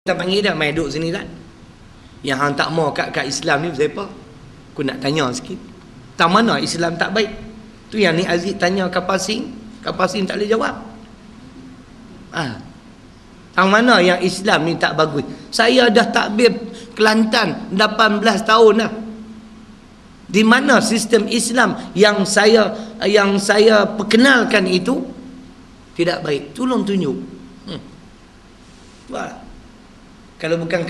Kita panggil dia main duduk sini kan. Yang hang tak mau kat Islam ni siapa? Aku nak tanya sikit. Tak mana Islam tak baik? Tu yang ni Aziz tanya Kapasing tak boleh jawab. Yang mana yang Islam ni tak bagus? Saya dah takbir Kelantan 18 tahun dah. Di mana sistem Islam yang saya perkenalkan itu tidak baik? Tolong tunjuk. Kalau bukan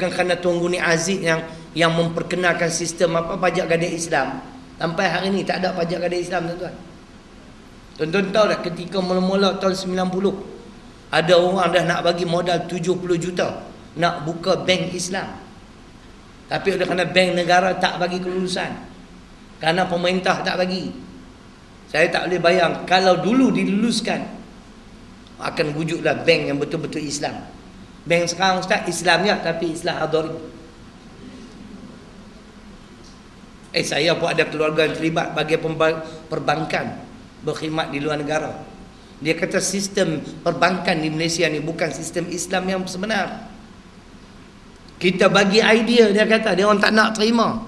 kerana Tuan Guni Aziz yang memperkenalkan sistem pajak gadai Islam, sampai hari ni tak ada pajak gadai Islam, tuan-tuan. Tuan-tuan tahu tak, ketika mula-mula tahun 90 ada orang dah nak bagi modal 70 juta nak buka bank Islam, tapi oleh kerana bank negara tak bagi kelulusan, kerana pemerintah tak bagi. Saya tak boleh bayang kalau dulu diluluskan, akan wujudlah bank yang betul-betul Islam. Bank sekarang Ustaz Islam ya, tapi Islam Hadari. Saya pun ada keluarga yang terlibat bagi perbankan, berkhidmat di luar negara. Dia kata sistem perbankan di Malaysia ni bukan sistem Islam yang sebenar. Kita bagi idea, dia kata dia orang tak nak terima,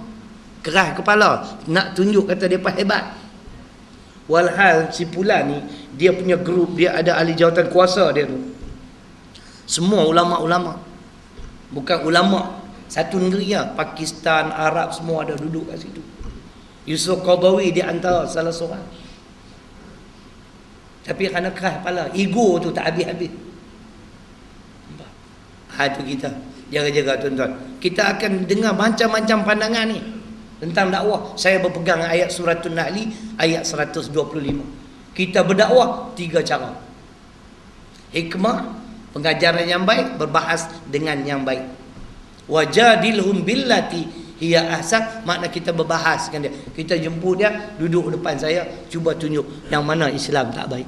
keras kepala, nak tunjuk kata dia hebat. Walhal si Pula ni, dia punya grup, dia ada ahli jawatan kuasa dia tu, semua ulama-ulama, bukan ulama satu negeri lah, Pakistan, Arab, semua ada duduk kat situ. Yusuf Qaradawi di antara salah seorang. Tapi kerana keras kepala, ego tu tak habis-habis. Itu kita jaga-jaga, tuan-tuan. Kita akan dengar macam-macam pandangan ni tentang dakwah. Saya berpegang ayat Suratul Nahli ayat 125. Kita berdakwah 3 cara. Hikmah, pengajaran yang baik, berbahas dengan yang baik. Wajadilhum billati hiya ahsan, makna kita berbahas dengan dia. Kita jemput dia, duduk depan saya, cuba tunjuk yang mana Islam tak baik.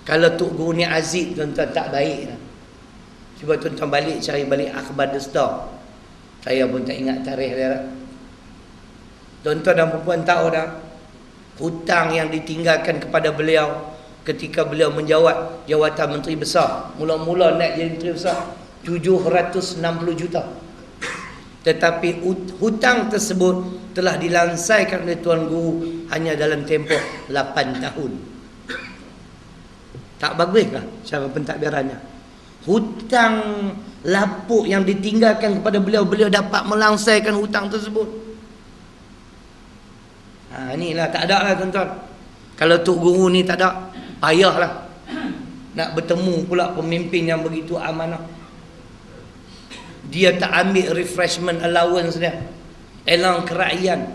Kalau Tok Guru ni Aziz, tuan-tuan, tak baik lah. Cuba tuan-tuan balik, cari balik akhbar The Star. Saya pun tak ingat tarikh dia. Tuan-tuan dan puan tahu dah, hutang yang ditinggalkan kepada beliau ketika beliau menjawat jawatan Menteri Besar, mula-mula naik jadi Menteri Besar, 760 juta. Tetapi hutang tersebut telah dilansaikan oleh Tuan Guru hanya dalam tempoh 8 tahun. Tak baguskah cara pentadbirannya? Hutang lapuk yang ditinggalkan kepada beliau, beliau dapat melansaikan hutang tersebut. Inilah tak ada lah, tuan-tuan. Kalau Tok Guru ni tak ada, payahlah nak bertemu pula pemimpin yang begitu amanah. Dia tak ambil refreshment allowance dia, elang kerajaan,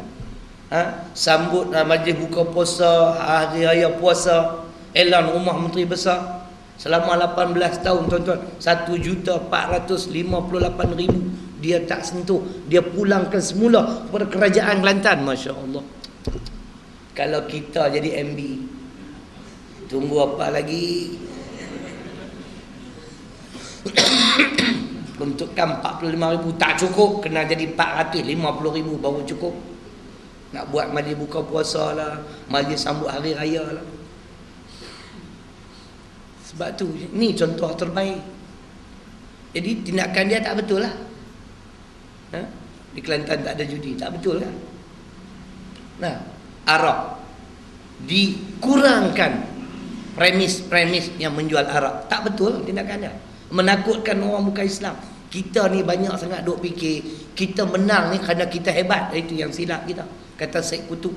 sambut majlis buka puasa, hari raya puasa, elan rumah Menteri Besar selama 18 tahun, tuan-tuan. 1,458,000 dia tak sentuh. Dia pulangkan semula kepada kerajaan Kelantan. Masya Allah. Kalau kita jadi MB, tunggu apa lagi? Peruntukan 45,000 tak cukup, kena jadi 450,000 baru cukup. Nak buat majlis buka puasa lah, majlis sambut hari raya lah. Sebab tu, ni contoh terbaik. Jadi tindakan dia tak betul lah. Di Kelantan tak ada judi, tak betul kan? Nah, arak dikurangkan, premis yang menjual arak, tak betul tindakannya. Menakutkan orang bukan Islam. Kita ni banyak sangat duk fikir kita menang ni kerana kita hebat. Itu yang silap kita. Kata Syed Qutb.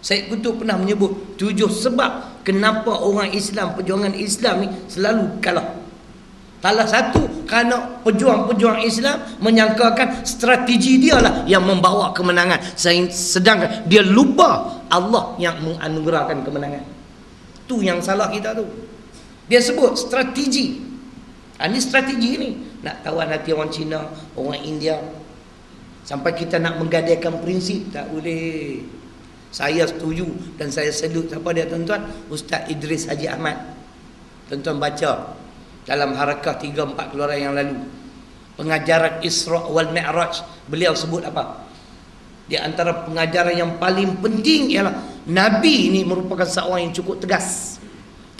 Syed Qutb pernah menyebut 7 sebab kenapa orang Islam, perjuangan Islam ni selalu kalah. Salah satu kerana pejuang-pejuang Islam menyangkakan strategi dia lah yang membawa kemenangan, sedangkan dia lupa Allah yang menganugerahkan kemenangan. Tu yang salah kita tu. Dia sebut strategi. Ini strategi ni nak tawan hati orang Cina, orang India, sampai kita nak menggadaikan prinsip. Tak boleh. Saya setuju dan saya salute siapa dia, tuan-tuan? Ustaz Idris Haji Ahmad. Tuan-tuan baca dalam harakah 3-4 keluaran yang lalu, pengajaran Isra' wal Mi'raj, beliau sebut apa? Di antara pengajaran yang paling penting ialah Nabi ini merupakan seorang yang cukup tegas.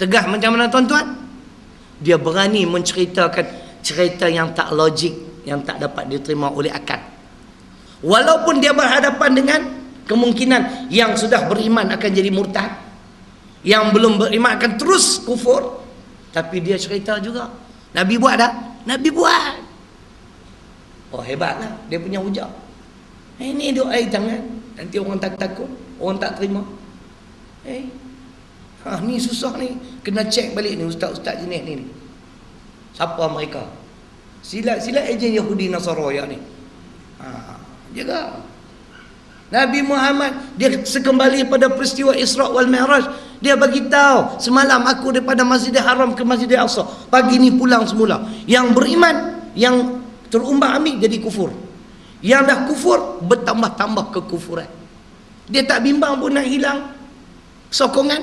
Tegas macam mana, tuan-tuan? Dia berani menceritakan cerita yang tak logik, yang tak dapat diterima oleh akal. Walaupun dia berhadapan dengan kemungkinan yang sudah beriman akan jadi murtad, yang belum beriman akan terus kufur, tapi dia cerita juga. Nabi buat tak? Nabi buat. Oh, hebatlah dia punya hujah. Ini doa tangan, nanti orang takut, orang tak terima. Ni susah ni, kena cek balik ni ustaz-ustaz jenis ni. Siapa mereka? Sila ejen Yahudi Nasara ya ni. Jaga. Nabi Muhammad dia sekembali pada peristiwa Isra wal Mi'raj, dia bagi tahu, semalam aku daripada Masjidil Haram ke Masjidil Aqsa, pagi ni pulang semula. Yang beriman, yang terumbang-ambing jadi kufur. Yang dah kufur bertambah-tambah kekufuran. Dia tak bimbang pun nak hilang sokongan.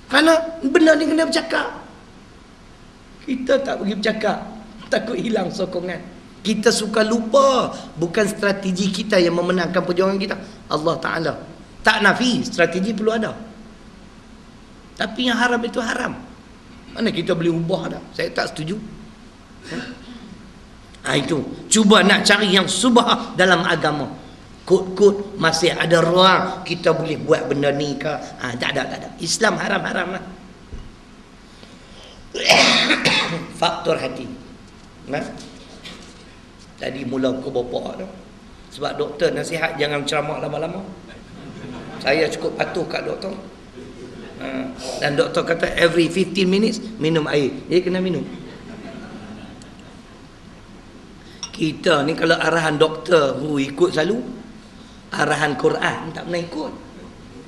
Kerana benda ni kena bercakap. Kita tak pergi bercakap, takut hilang sokongan. Kita suka lupa, bukan strategi kita yang memenangkan perjuangan kita. Allah Ta'ala tak nafi, strategi perlu ada. Tapi yang haram itu haram. Mana kita boleh ubah dah? Saya tak setuju. Itu cuba nak cari yang subah dalam agama. Kod-kod masih ada ruang kita boleh buat benda ni ke? Tak ada. Islam haram-haram lah. Faktor hati. Tadi mula ke bapak tu. Sebab doktor nasihat jangan ceramah lama-lama. Saya cukup patuh kat doktor. Dan doktor kata every 15 minutes minum air. Jadi kena minum. Kita ni kalau arahan doktor ikut selalu, arahan Quran tak pernah ikut.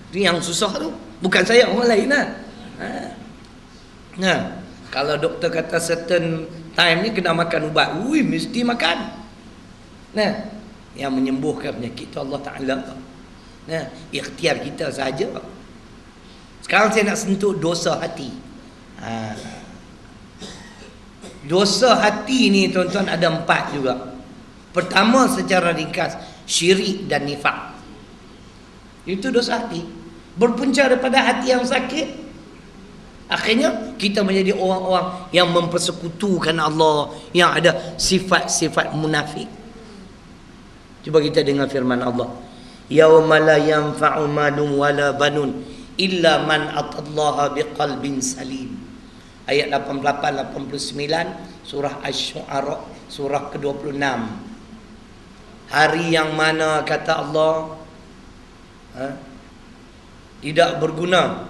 Itu yang susah tu. Bukan saya, orang lain lah. Kalau doktor kata certain time ni kena makan ubat, mesti makan. Yang menyembuhkan penyakit itu Allah Ta'ala. Ikhtiar kita saja. Sekarang saya nak sentuh dosa hati. Dosa hati ni tuan-tuan ada 4 juga. Pertama secara ringkas, syirik dan nifak. Itu dosa hati. Berpunca daripada hati yang sakit. Akhirnya kita menjadi orang-orang yang mempersekutukan Allah, yang ada sifat-sifat munafik. Cuba kita dengar firman Allah. Yauma la yanfa'u malun wala banun illa man atallaha biqalbin salim. Ayat 88-89 surah Asy-Syu'ara, surah ke-26. Hari yang mana kata Allah tidak berguna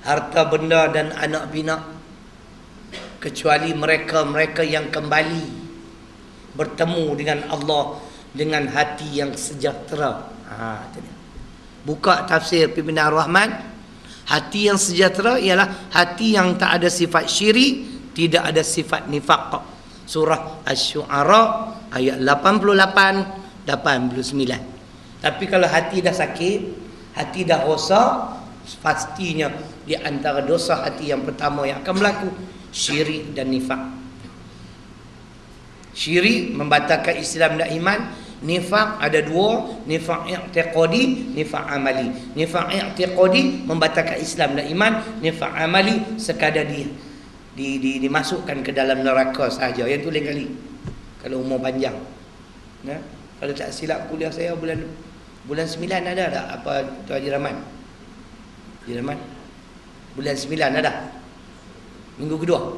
harta benda dan anak bina kecuali mereka-mereka yang kembali bertemu dengan Allah dengan hati yang sejahtera. Buka tafsir Pimpinan Ar-Rahman. Hati yang sejahtera ialah hati yang tak ada sifat syirik, tidak ada sifat nifaq. Surah Asy-Syu'ara ayat 88-89. Tapi kalau hati dah sakit, hati dah rosak, pastinya di antara dosa hati yang pertama yang akan berlaku syirik dan nifaq. Syirik membatalkan Islam dan iman. Nifaq ada 2, nifaq i'tiqadi, nifaq amali. Nifaq i'tiqadi membatalkan Islam dan iman, nifaq amali sekadar dimasukkan ke dalam neraka saja. Yang tu lain kali. Kalau umur panjang. Kalau tak silap kuliah saya bulan 9 ada tak apa tu Haji Rahman? Haji Rahman? Bulan 9 ada. Minggu kedua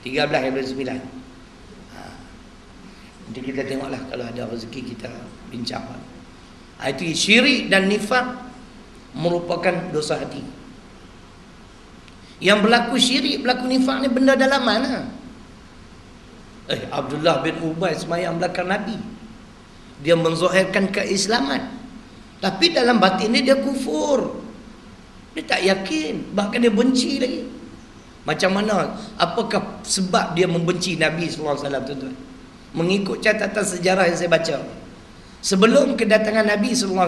13 bulan 9. Nanti kita tengoklah kalau ada rezeki kita bincang. Itu syirik dan nifaq merupakan dosa hati. Yang berlaku syirik, berlaku nifaq ni benda dalam mana? Abdullah bin Ubay semayang belakang Nabi. Dia menzahirkan keislaman, tapi dalam batin dia kufur. Dia tak yakin, bahkan dia benci lagi. Macam mana? Apakah sebab dia membenci Nabi sallallahu alaihi wasallam, tuan-tuan? Mengikut catatan sejarah yang saya baca, sebelum kedatangan Nabi SAW,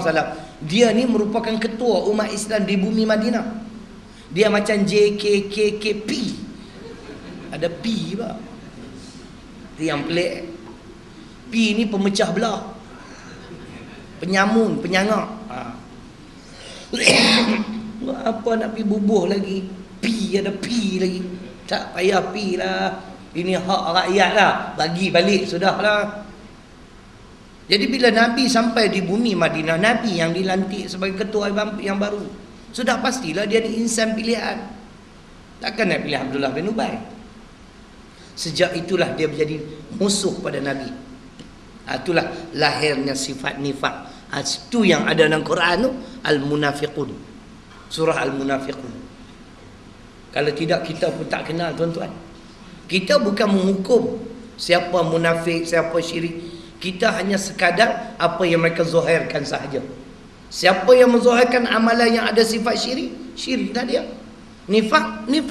dia ni merupakan ketua umat Islam di bumi Madinah. Dia macam JKKKP. Ada P juga. Itu yang pelik. P ni pemecah belah, penyamun, penyangak. Apa nak pergi bubuh lagi? P ada P lagi. Tak payah pi lah. Ini hak rakyat lah. Bagi balik sudahlah. Jadi bila Nabi sampai di bumi Madinah, Nabi yang dilantik sebagai ketua yang baru, sudah pastilah dia ni insan pilihan. Takkan nak pilih Abdullah bin Ubay. Sejak itulah dia menjadi musuh pada Nabi. Itulah lahirnya sifat nifak. Itu yang ada dalam Quran tu, Al-Munafiqun. Surah Al-Munafiqun. Kalau tidak kita pun tak kenal tuan-tuan. Kita bukan menghukum siapa munafik, siapa syirik. Kita hanya sekadar apa yang mereka zahirkan sahaja. Siapa yang menzahirkan amalan yang ada sifat syirik, syiriklah dia. Nifak, nifak.